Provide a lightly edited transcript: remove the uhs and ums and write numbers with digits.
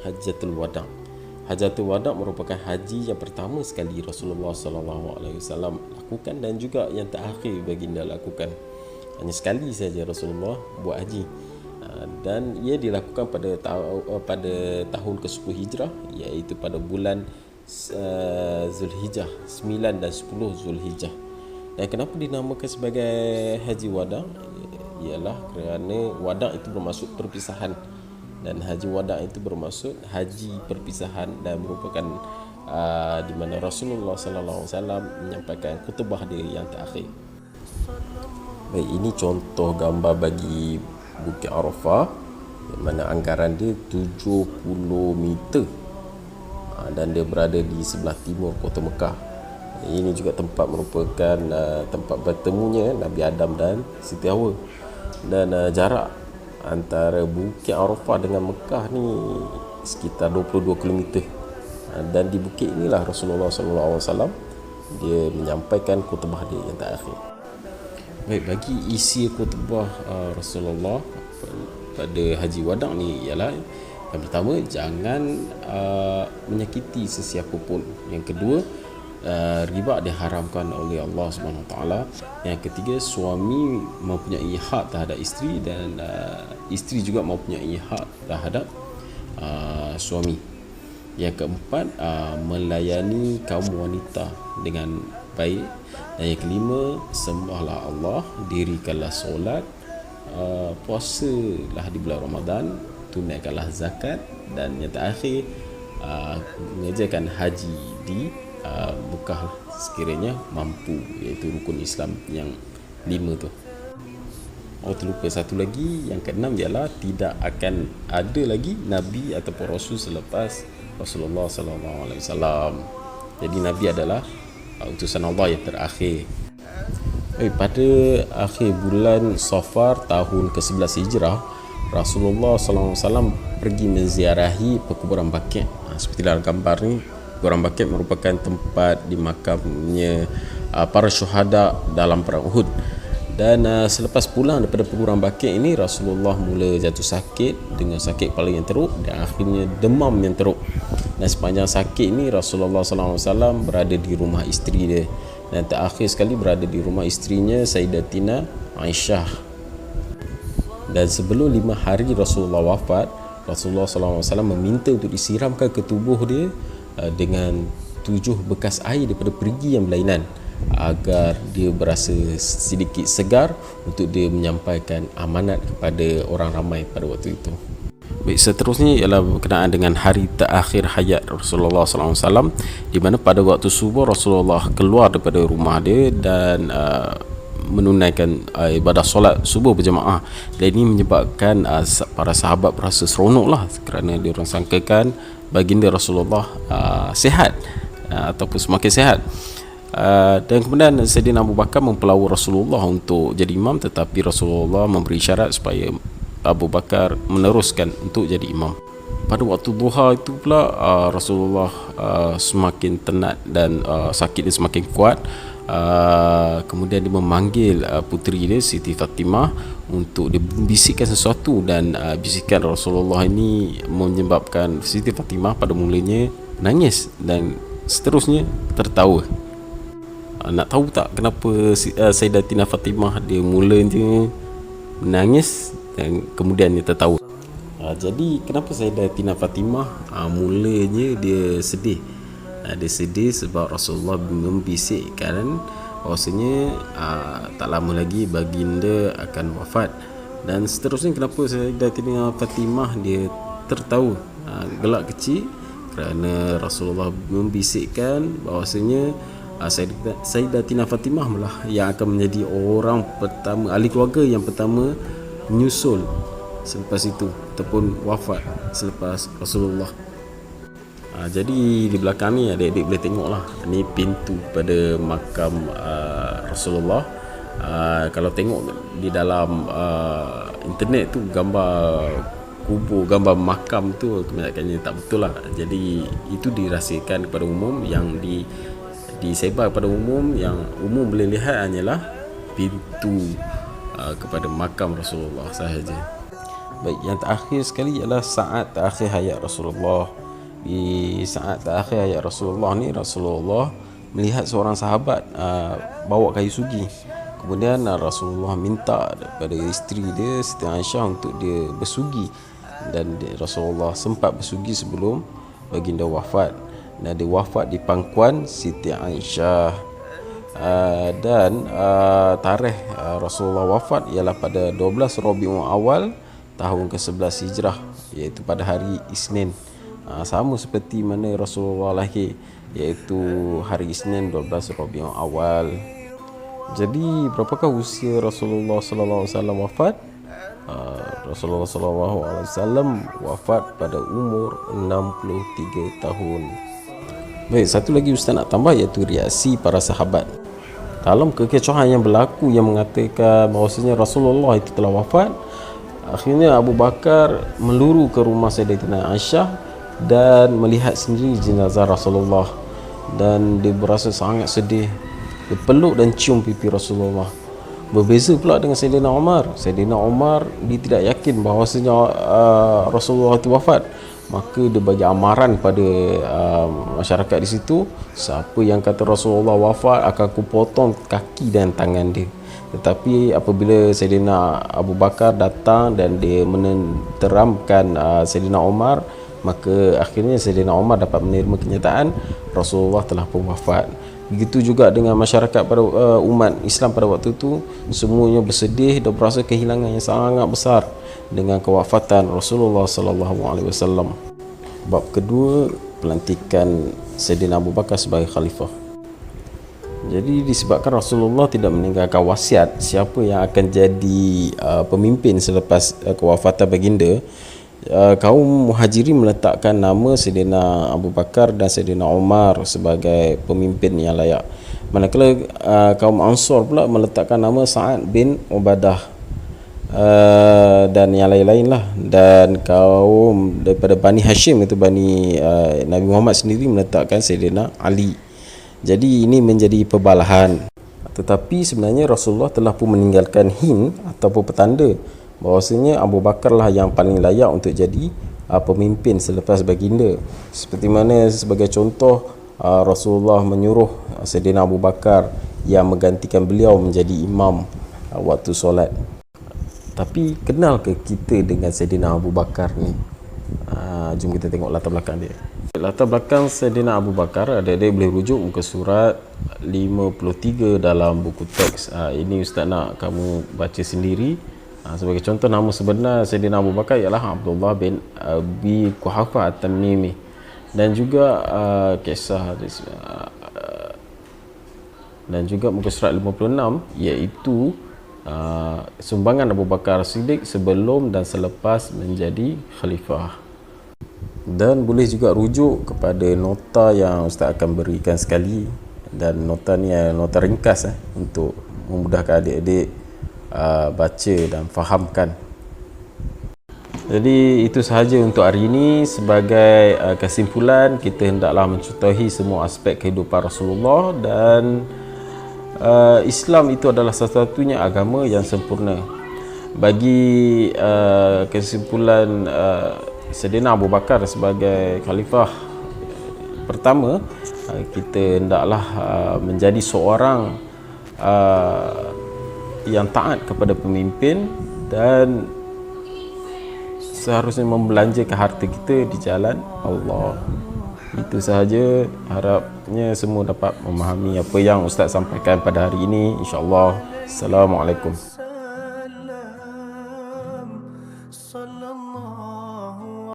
Hajjatul Wada'. Hajjatul Wada' merupakan haji yang pertama sekali Rasulullah SAW lakukan dan juga yang terakhir baginda lakukan. Hanya sekali saja Rasulullah buat haji, dan ia dilakukan pada tahun ke-10 Hijrah, iaitu pada bulan Zulhijjah, 9 dan 10 Zulhijjah. Dan kenapa dinamakan sebagai Haji Wada'? Ialah kerana wada' itu bermaksud perpisahan, dan haji wada' itu bermaksud haji perpisahan, dan merupakan di mana Rasulullah SAW menyampaikan khutbah dia yang terakhir. Baik, ini contoh gambar bagi Bukit Arafah, di mana anggaran dia 70 meter, dan dia berada di sebelah timur kota Mekah. Ini juga tempat merupakan tempat bertemunya Nabi Adam dan Siti Hawa. Dan jarak antara Bukit Arafah dengan Mekah ni sekitar 22 km. Dan di bukit inilah Rasulullah SAW dia menyampaikan khutbah dia yang terakhir. Baik, bagi isi khutbah Rasulullah pada Haji Wada' ni ialah, yang pertama, jangan menyakiti sesiapa pun. Yang kedua, riba diharamkan oleh Allah SWT. Yang ketiga, suami mempunyai hak terhadap isteri, dan isteri juga mempunyai hak terhadap suami. Yang keempat, melayani kaum wanita dengan baik. Dan yang kelima, sembahlah Allah, dirikanlah solat, puasalah di bulan Ramadan, tunaikanlah zakat, dan yang terakhir, mengerjakan haji di Mekah sekiranya mampu, iaitu rukun Islam yang 5 tu. Terlupa satu lagi, yang keenam ialah tidak akan ada lagi Nabi ataupun Rasul selepas Rasulullah SAW. Jadi Nabi adalah utusan Allah yang terakhir. Pada akhir bulan Safar tahun ke-11 Hijrah, Rasulullah SAW pergi menziarahi perkuburan Baqi'. Seperti dalam gambar ni, perkuburan Baqi' merupakan tempat dimakamnya para syuhada dalam perang Uhud. Dan selepas pulang daripada perkuburan Baqi' ini, Rasulullah mula jatuh sakit dengan sakit kepala yang teruk, dan akhirnya demam yang teruk. Dan sepanjang sakit ini, Rasulullah SAW berada di rumah isteri dia, dan terakhir sekali berada di rumah isterinya Sayyidatina Aisyah. Dan sebelum 5 hari Rasulullah wafat, Rasulullah SAW meminta untuk disiramkan ke tubuh dia dengan 7 bekas air daripada perigi yang berlainan, agar dia berasa sedikit segar untuk dia menyampaikan amanat kepada orang ramai pada waktu itu. Baik, seterusnya ialah berkenaan dengan hari terakhir hayat Rasulullah SAW, di mana pada waktu subuh Rasulullah keluar daripada rumah dia dan menunaikan ibadah solat subuh berjemaah. Dan ini menyebabkan para sahabat berasa seronok lah, kerana dia orang sangkakan baginda Rasulullah sihat, ataupun semakin sihat. Dan kemudian Sayyidina Abu Bakar mempelawa Rasulullah untuk jadi imam, tetapi Rasulullah memberi syarat supaya Abu Bakar meneruskan untuk jadi imam. Pada waktu duha itu pula Rasulullah semakin tenat dan sakit dia semakin kuat. Kemudian dia memanggil puteri dia Siti Fatimah untuk dia bisikkan sesuatu, dan bisikan Rasulullah ini menyebabkan Siti Fatimah pada mulanya menangis dan seterusnya tertawa. Nak tahu tak kenapa Sayyidatina Fatimah dia mulanya menangis dan kemudian dia tertawa? Jadi kenapa Sayyidatina Fatimah mulanya dia sedih? Dia sedih sebab Rasulullah membisikkan bahawasanya tak lama lagi baginda akan wafat. Dan seterusnya, kenapa Sayyidatina Fatimah dia tertawa, gelak kecil? Kerana Rasulullah membisikkan bahawasanya Sayyidatina Fatimah lah yang akan menjadi orang pertama, ahli keluarga yang pertama menyusul selepas itu, ataupun wafat selepas Rasulullah. Jadi di belakang ni adik-adik boleh tengok lah, ni pintu pada makam Rasulullah. Kalau tengok di dalam internet tu, gambar kubur, gambar makam tu kebanyakannya tak betul lah. Jadi itu dirahsiakan kepada umum, yang disebar kepada umum, yang umum boleh lihat hanyalah pintu kepada makam Rasulullah sahaja. Baik, yang terakhir sekali ialah saat terakhir hayat Rasulullah. Di saat terakhir hayat Rasulullah ni, Rasulullah melihat seorang sahabat bawa kayu sugi. Kemudian Rasulullah minta daripada isteri dia Siti Aisyah untuk dia bersugi, dan Rasulullah sempat bersugi sebelum baginda wafat. Dan dia wafat di pangkuan Siti Aisyah. Dan tarikh Rasulullah wafat ialah pada 12 Rabiul Awal tahun ke-11 Hijrah, iaitu pada hari Isnin. Sama seperti mana Rasulullah lahir, iaitu hari Isnin 12 Rabiul Awal. Jadi berapakah usia Rasulullah sallallahu alaihi wasallam wafat? Rasulullah sallallahu alaihi wasallam wafat pada umur 63 tahun. Baik, satu lagi Ustaz nak tambah, iaitu reaksi para sahabat dalam kekecohan yang berlaku yang mengatakan bahawasanya Rasulullah itu telah wafat. Akhirnya Abu Bakar meluru ke rumah Sayyidatina Aisyah dan melihat sendiri jenazah Rasulullah, dan dia berasa sangat sedih. Dia peluk dan cium pipi Rasulullah. Berbeza pula dengan Sayyidina Umar. Sayyidina Umar dia tidak yakin bahawasanya Rasulullah itu wafat, maka dia bagi amaran pada masyarakat di situ, siapa yang kata Rasulullah wafat akan aku potong kaki dan tangan dia. Tetapi apabila Sayyidina Abu Bakar datang dan dia menenteramkan Sayyidina Umar, maka akhirnya Sayyidina Umar dapat menerima kenyataan Rasulullah telah pun wafat. Begitu juga dengan masyarakat pada umat Islam pada waktu itu, semuanya bersedih dan berasa kehilangan yang sangat besar dengan kewafatan Rasulullah sallallahu alaihi wasallam. Bab kedua, pelantikan Sayyidina Abu Bakar sebagai khalifah. Jadi disebabkan Rasulullah tidak meninggalkan wasiat siapa yang akan jadi pemimpin selepas kewafatan baginda, kaum Muhajirin meletakkan nama Sayyidina Abu Bakar dan Sayyidina Umar sebagai pemimpin yang layak. Manakala kaum Ansar pula meletakkan nama Sa'ad bin Ubadah dan yang lain-lain lah. Dan kaum daripada Bani Hashim, itu Bani Nabi Muhammad sendiri, meletakkan Sayyidina Ali. Jadi ini menjadi perbalahan. Tetapi sebenarnya Rasulullah telah pun meninggalkan hint ataupun petanda bahawasanya Abu Bakar lah yang paling layak untuk jadi pemimpin selepas baginda. Seperti mana sebagai contoh, Rasulullah menyuruh Sayyidina Abu Bakar yang menggantikan beliau menjadi imam waktu solat. Tapi kenal ke kita dengan Sayyidina Abu Bakar ni? Jom kita tengok latar belakang dia. Latar belakang Sayyidina Abu Bakar, adik-adik boleh rujuk muka surat 53 dalam buku teks. Ini Ustaz nak kamu baca sendiri. Sebagai contoh, nama sebenar Sayyidina Abu Bakar ialah Abdullah bin Abi Quhafah At-Tamimi. Dan juga kisah dan juga muka surat 56, iaitu sumbangan Abu Bakar Siddiq sebelum dan selepas menjadi khalifah. Dan boleh juga rujuk kepada nota yang Ustaz akan berikan sekali, dan nota ni nota ringkas untuk memudahkan adik-adik baca dan fahamkan. Jadi itu sahaja untuk hari ini. Sebagai kesimpulan, kita hendaklah mencontohi semua aspek kehidupan Rasulullah, dan Islam itu adalah satu-satunya agama yang sempurna. Bagi kesimpulan Sayyidina Abu Bakar sebagai khalifah pertama, kita hendaklah menjadi seorang yang taat kepada pemimpin, dan seharusnya membelanjakan harta kita di jalan Allah. Itu sahaja. Harapnya semua dapat memahami apa yang Ustaz sampaikan pada hari ini, insya-Allah. Assalamualaikum.